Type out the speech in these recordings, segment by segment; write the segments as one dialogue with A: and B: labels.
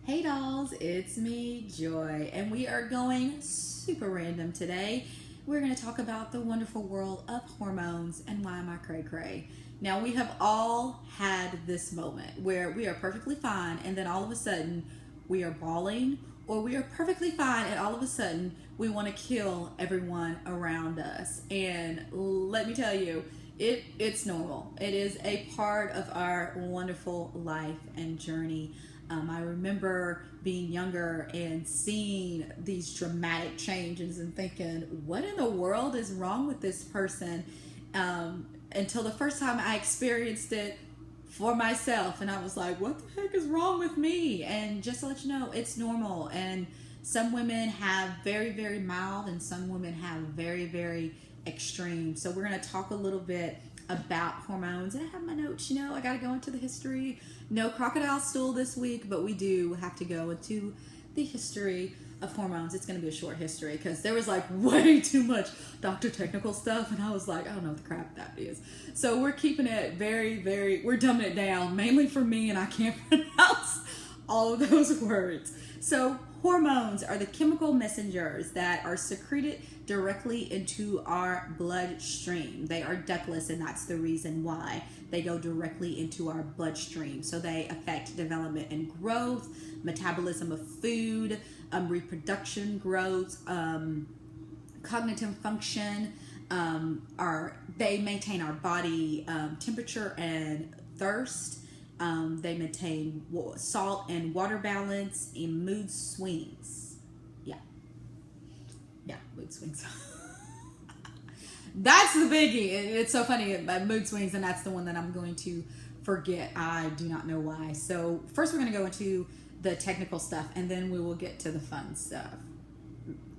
A: Hey dolls, it's me, Joy, and we are going super random today. We're going to talk about the wonderful world of hormones and why am I cray cray. Now, we have all had this moment where we are perfectly fine, and then all of a sudden we are bawling, or we are perfectly fine, and all of a sudden we want to kill everyone around us. And let me tell you, it's normal. It is a part of our wonderful life and journey. I remember being younger and seeing these dramatic changes and thinking, what in the world is wrong with this person? Until the first time I experienced it for myself, and I was like, what the heck is wrong with me? And just to let you know, it's normal. And some women have very, very mild, and some women have very, very extreme. So we're going to talk a little bit about hormones. And I have my notes, I got to go into the history. No crocodile stool this week, but we do have to go into the history of hormones. It's going to be a short history because there was like way too much doctor technical stuff, and I was like, I don't know what the crap that is. So we're keeping it we're dumbing it down, mainly for me, and I can't pronounce all of those words. So hormones are the chemical messengers that are secreted directly into our bloodstream. They are ductless, and that's the reason why they go directly into our bloodstream. So they affect development and growth, metabolism of food, reproduction, growth, cognitive function. They maintain our body temperature and thirst. They maintain salt and water balance and mood swings. Yeah, mood swings. That's the biggie. It's so funny, mood swings, and that's the one that I'm going to forget. I do not know why. So first we're going to go into the technical stuff, and then we will get to the fun stuff,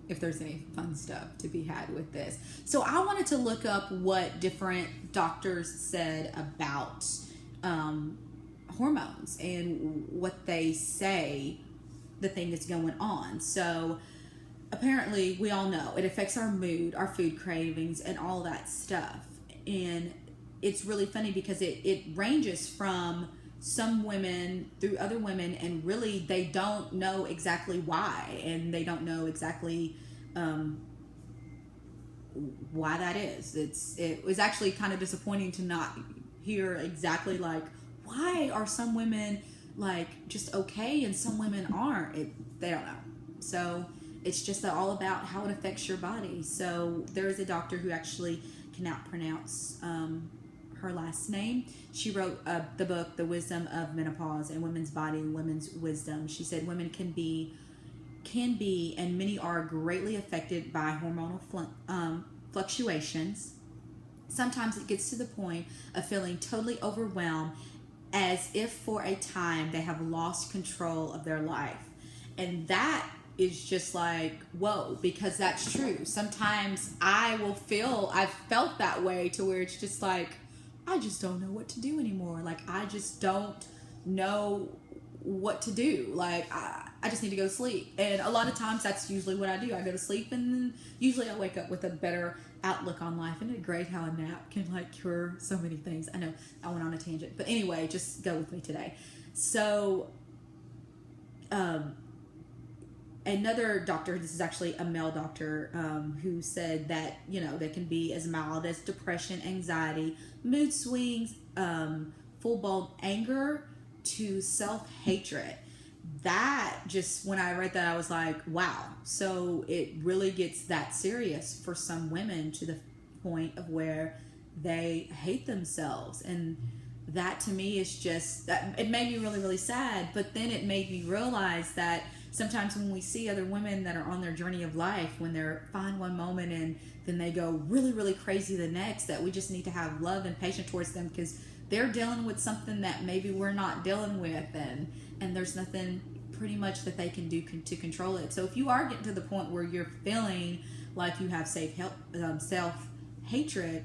A: if there's any fun stuff to be had with this. So I wanted to look up what different doctors said about hormones and what they say the thing that's going on. So apparently we all know it affects our mood, our food cravings, and all that stuff. And it's really funny because it ranges from some women through other women, and really they don't know exactly why, and they don't know exactly why that is. It was actually kind of disappointing to not hear exactly like, why are some women like just okay and some women aren't? They don't know. So it's just all about how it affects your body. So there is a doctor who actually cannot pronounce her last name. She wrote the book, The Wisdom of Menopause and Women's Body and Women's Wisdom. She said women can be, and many are greatly affected by hormonal fluctuations. Sometimes it gets to the point of feeling totally overwhelmed, as if for a time they have lost control of their life. And that is just like, whoa, because that's true. Sometimes I've felt that way to where it's just like, I just don't know what to do anymore. Like, I just don't know what to do. Like, I just need to go to sleep. And a lot of times that's usually what I do. I go to sleep, and then usually I wake up with a better outlook on life. Isn't it great how a nap can like cure so many things? I know I went on a tangent, but anyway, just go with me today. So another doctor, this is actually a male doctor, who said that they can be as mild as depression, anxiety, mood swings, full-blown anger to self-hatred. That just, when I read that, I was like, wow. So it really gets that serious for some women, to the point of where they hate themselves. And that to me is just, it made me really, really sad. But then it made me realize that sometimes when we see other women that are on their journey of life, when they're fine one moment and then they go really, really crazy the next, that we just need to have love and patience towards them, because they're dealing with something that maybe we're not dealing with, and there's nothing pretty much that they can do to control it. So if you are getting to the point where you're feeling like you have self-hatred,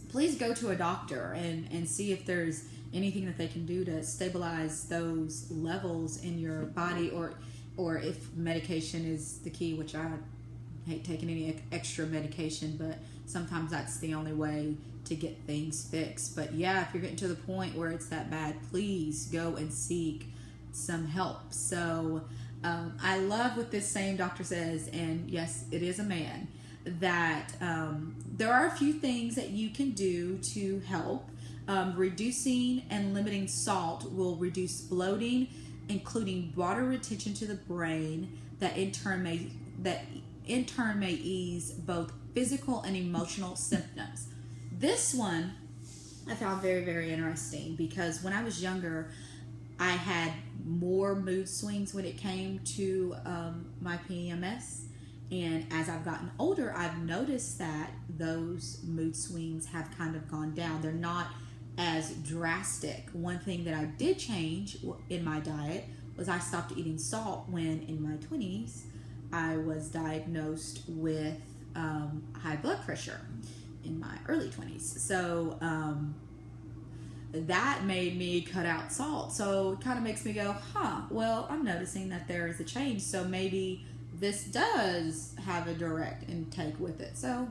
A: please go to a doctor and see if there's anything that they can do to stabilize those levels in your body, or if medication is the key, which I hate taking any extra medication, but sometimes that's the only way to get things fixed. But yeah, if you're getting to the point where it's that bad, please go and seek some help. So I love what this same doctor says, and yes, it is a man, that there are a few things that you can do to help. Reducing and limiting salt will reduce bloating, including water retention to the brain, that in turn may ease both physical and emotional symptoms. This one I found very, very interesting, because when I was younger, I had more mood swings when it came to my PMS. And as I've gotten older, I've noticed that those mood swings have kind of gone down. They're not as drastic. One thing that I did change in my diet was I stopped eating salt when in my 20s I was diagnosed with high blood pressure in my early 20s. So that made me cut out salt. So it kind of makes me go, well, I'm noticing that there is a change. So maybe this does have a direct intake with it. So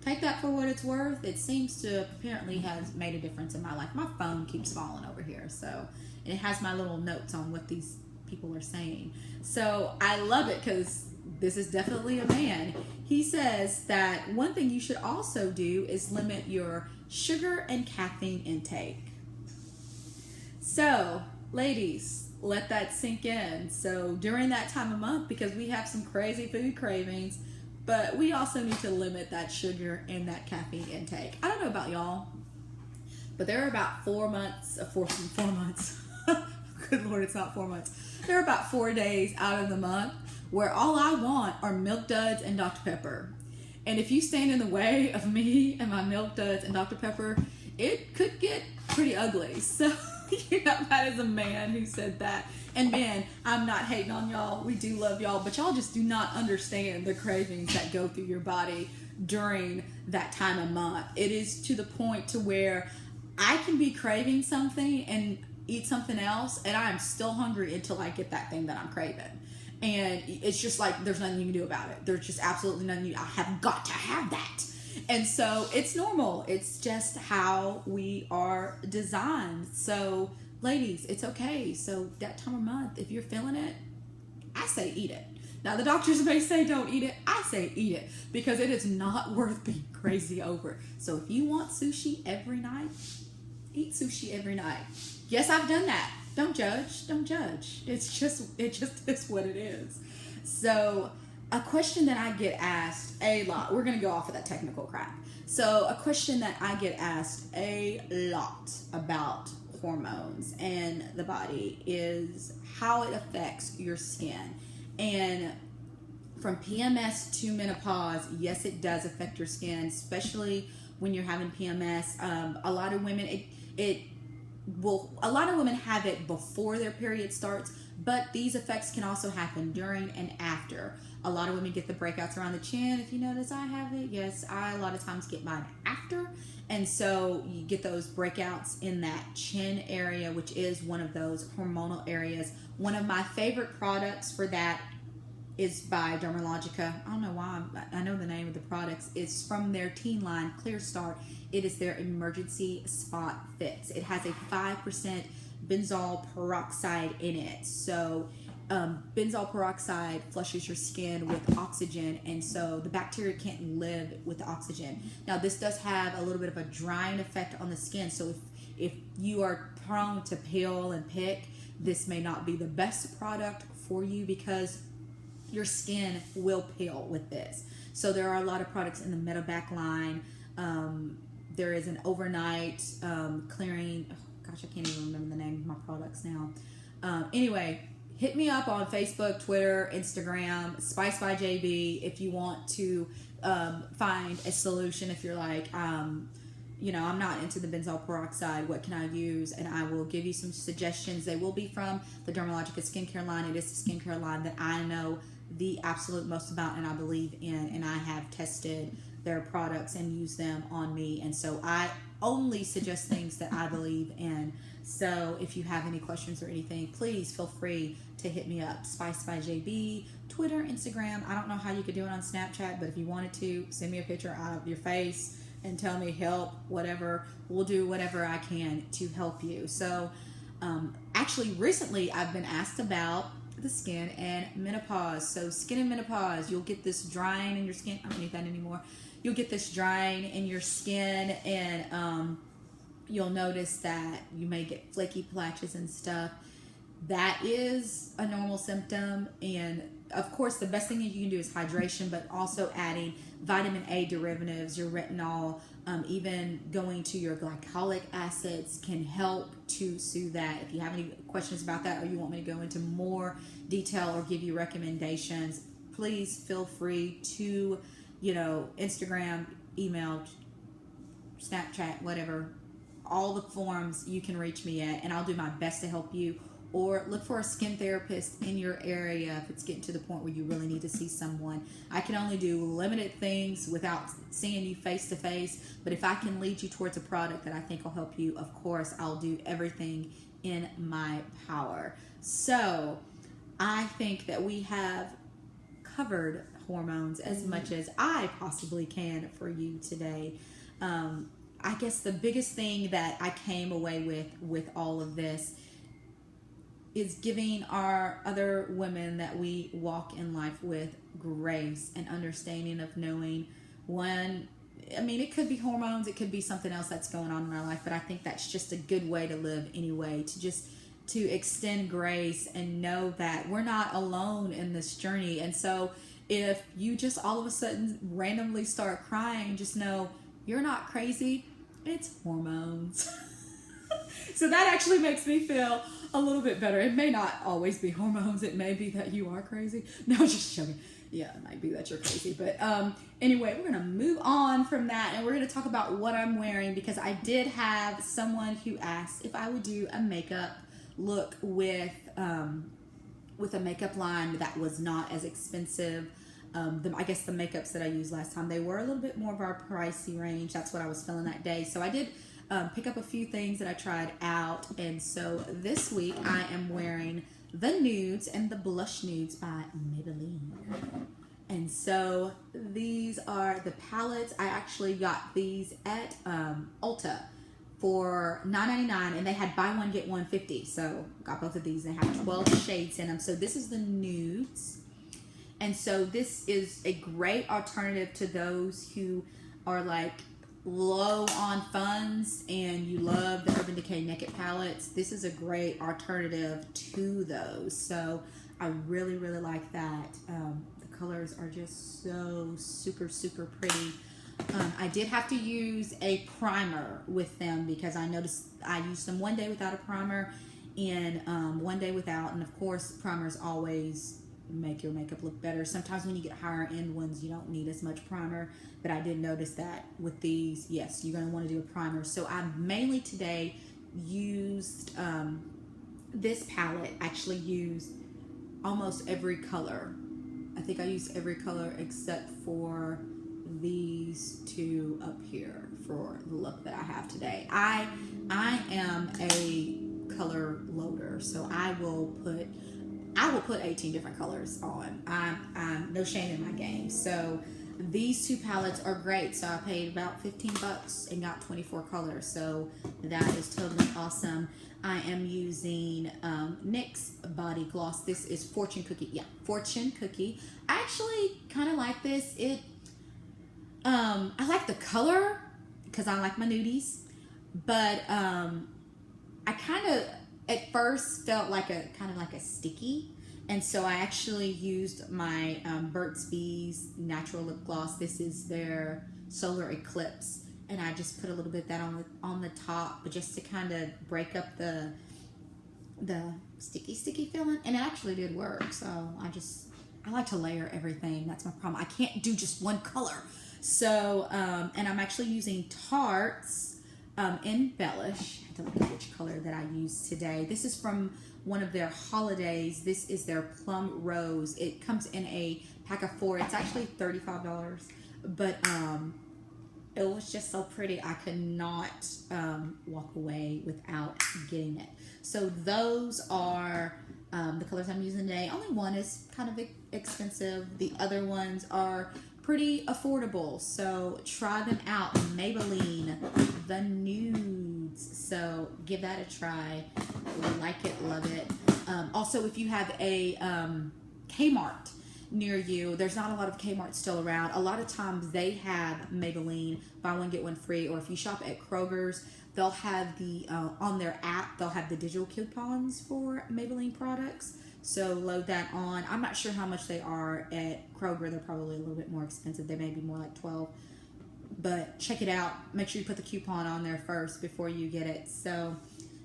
A: take that for what it's worth. It seems to apparently has made a difference in my life. My phone keeps falling over here, so it has my little notes on what these people are saying. So I love it, because this is definitely a man. He says that one thing you should also do is limit your sugar and caffeine intake. So, ladies, let that sink in. So during that time of month, because we have some crazy food cravings, but we also need to limit that sugar and that caffeine intake. I don't know about y'all, but there are about 4 months. Good Lord, it's not 4 months. There are about 4 days out of the month where all I want are Milk Duds and Dr. Pepper. And if you stand in the way of me and my Milk Duds and Dr. Pepper, it could get pretty ugly. So that is a man who said that. And man, I'm not hating on y'all. We do love y'all, but y'all just do not understand the cravings that go through your body during that time of month. It is to the point to where I can be craving something and eat something else, and I am still hungry until I get that thing that I'm craving. And it's just like there's nothing you can do about it. There's just absolutely nothing. I have got to have that. And so it's normal. It's just how we are designed. So ladies, it's okay. So that time of month, if you're feeling it, I say eat it. Now the doctors may say don't eat it. I say eat it, because it is not worth being crazy over. So if you want sushi every night, eat sushi every night. Yes, I've done that. Don't judge. Don't judge. It just is what it is. So a question that I get asked a lot, we're going to go off of that technical crap. So a question that I get asked a lot about hormones and the body is how it affects your skin. And from PMS to menopause, yes, it does affect your skin, especially when you're having PMS. A lot of women, a lot of women have it before their period starts, but these effects can also happen during and after. A lot of women get the breakouts around the chin. If you notice, I have it. Yes, I a lot of times get mine after. And so you get those breakouts in that chin area, which is one of those hormonal areas. One of my favorite products for that is by Dermalogica. I don't know why I know the name of the products. It's from their teen line, Clear Start. It is their Emergency Spot Fix. It has a 5% benzoyl peroxide in it. So benzoyl peroxide flushes your skin with oxygen, and so the bacteria can't live with the oxygen. Now this does have a little bit of a drying effect on the skin, so if you are prone to peel and pick, this may not be the best product for you, because your skin will peel with this. So there are a lot of products in the Metabak line. There is an overnight clearing, I can't even remember the name of my products now. Anyway, hit me up on Facebook, Twitter, Instagram, Spice by JB, if you want to find a solution. If you're like, I'm not into the benzoyl peroxide, what can I use? And I will give you some suggestions. They will be from the Dermalogica skincare line. It is the skincare line that I know the absolute most about and I believe in, and I have tested their products and used them on me. And so I only suggest things that I believe in. So if you have any questions or anything, please feel free to hit me up. Spice by JB, Twitter, Instagram. I don't know how you could do it on Snapchat, but if you wanted to, send me a picture of your face and tell me help, whatever. We'll do whatever I can to help you. So Actually, recently I've been asked about the skin and menopause. So skin and menopause, you'll get this drying in your skin. I don't need that anymore. You'll get this drying in your skin, and you'll notice that you may get flaky patches and stuff. That is a normal symptom, and of course the best thing you can do is hydration, but also adding vitamin A derivatives, your retinol, even going to your glycolic acids can help to soothe that. If you have any questions about that, or you want me to go into more detail or give you recommendations, please feel free to, Instagram, email, Snapchat, whatever, all the forms you can reach me at, and I'll do my best to help you. Or look for a skin therapist in your area if it's getting to the point where you really need to see someone. I can only do limited things without seeing you face to face, but if I can lead you towards a product that I think will help you, of course, I'll do everything in my power. So I think that we have covered hormones as much as I possibly can for you today. I guess the biggest thing that I came away with all of this is giving our other women that we walk in life with grace and understanding of knowing when, it could be hormones, it could be something else that's going on in our life, but I think that's just a good way to live anyway, to extend grace and know that we're not alone in this journey. And so if you just all of a sudden randomly start crying, just know you're not crazy, it's hormones. So that actually makes me feel a little bit better. It may not always be hormones. It may be that you are crazy. No, just joking. Yeah, it might be that you're crazy. But anyway, we're going to move on from that, and we're going to talk about what I'm wearing, because I did have someone who asked if I would do a makeup look with a makeup line that was not as expensive. I guess the makeups that I used last time, they were a little bit more of our pricey range. That's what I was feeling that day. So I did pick up a few things that I tried out, and so this week I am wearing the nudes and the blush nudes by Maybelline. And so these are the palettes. I actually got these at Ulta for $9.99, and they had buy one get one 50. So got both of these. They have 12 shades in them. So this is the nudes, and so this is a great alternative to those who are like low on funds and you love the Urban Decay Naked palettes. This is a great alternative to those. So I really, really like that. The colors are just so super, super pretty. I did have to use a primer with them because I noticed I used them one day without a primer and one day without. And of course, primers always make your makeup look better. Sometimes when you get higher end ones, you don't need as much primer, but I did notice that with these, yes, you're going to want to do a primer. So I mainly today used this palette. Actually used almost every color. I think I used every color except for these two up here for the look that I have today. I am a color loader, so I will put 18 different colors on. I'm no shame in my game. So these two palettes are great. So I paid about 15 bucks and got 24 colors. So that is totally awesome. I am using NYX Body Gloss. This is Fortune Cookie. Yeah, Fortune Cookie. I actually kind of like this. I like the color because I like my nudies. But I kind of at first felt like a kind of like a sticky, and so I actually used my Burt's Bees natural lip gloss. This is their Solar Eclipse, and I just put a little bit of that on the top, but just to kind of break up the sticky feeling, and it actually did work. So I like to layer everything. That's my problem. I can't do just one color. So and I'm actually using Tarte's Embellish. I have to look at which color that I used today. This is from one of their holidays. This is their Plum Rose. It comes in a pack of 4. It's actually $35, but it was just so pretty. I could not walk away without getting it. So those are the colors I'm using today. Only one is kind of expensive. The other ones are pretty affordable. So try them out. Maybelline, the nude. hormones. So give that a try. Like it, love it. Also, if you have a Kmart near you, there's not a lot of Kmart still around. A lot of times they have Maybelline buy one get one free, or if you shop at Kroger's, they'll have the on their app, they'll have the digital coupons for Maybelline products. So load that on. I'm not sure how much they are at Kroger. They're probably a little bit more expensive. They may be more like 12. But check it out. Make sure you put the coupon on there first before you get it. So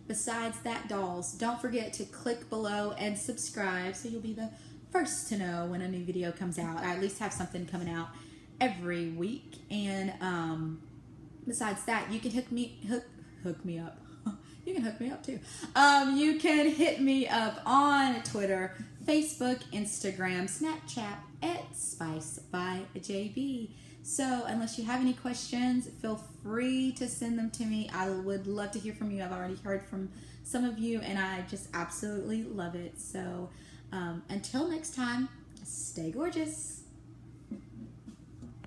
A: besides that, dolls, don't forget to click below and subscribe so you'll be the first to know when a new video comes out. I at least have something coming out every week. And besides that, you can hook me up. You can hook me up too. You can hit me up on Twitter, Facebook, Instagram, Snapchat at Spice by JB. So unless you have any questions, feel free to send them to me. I would love to hear from you. I've already heard from some of you, and I just absolutely love it. So until next time, stay gorgeous.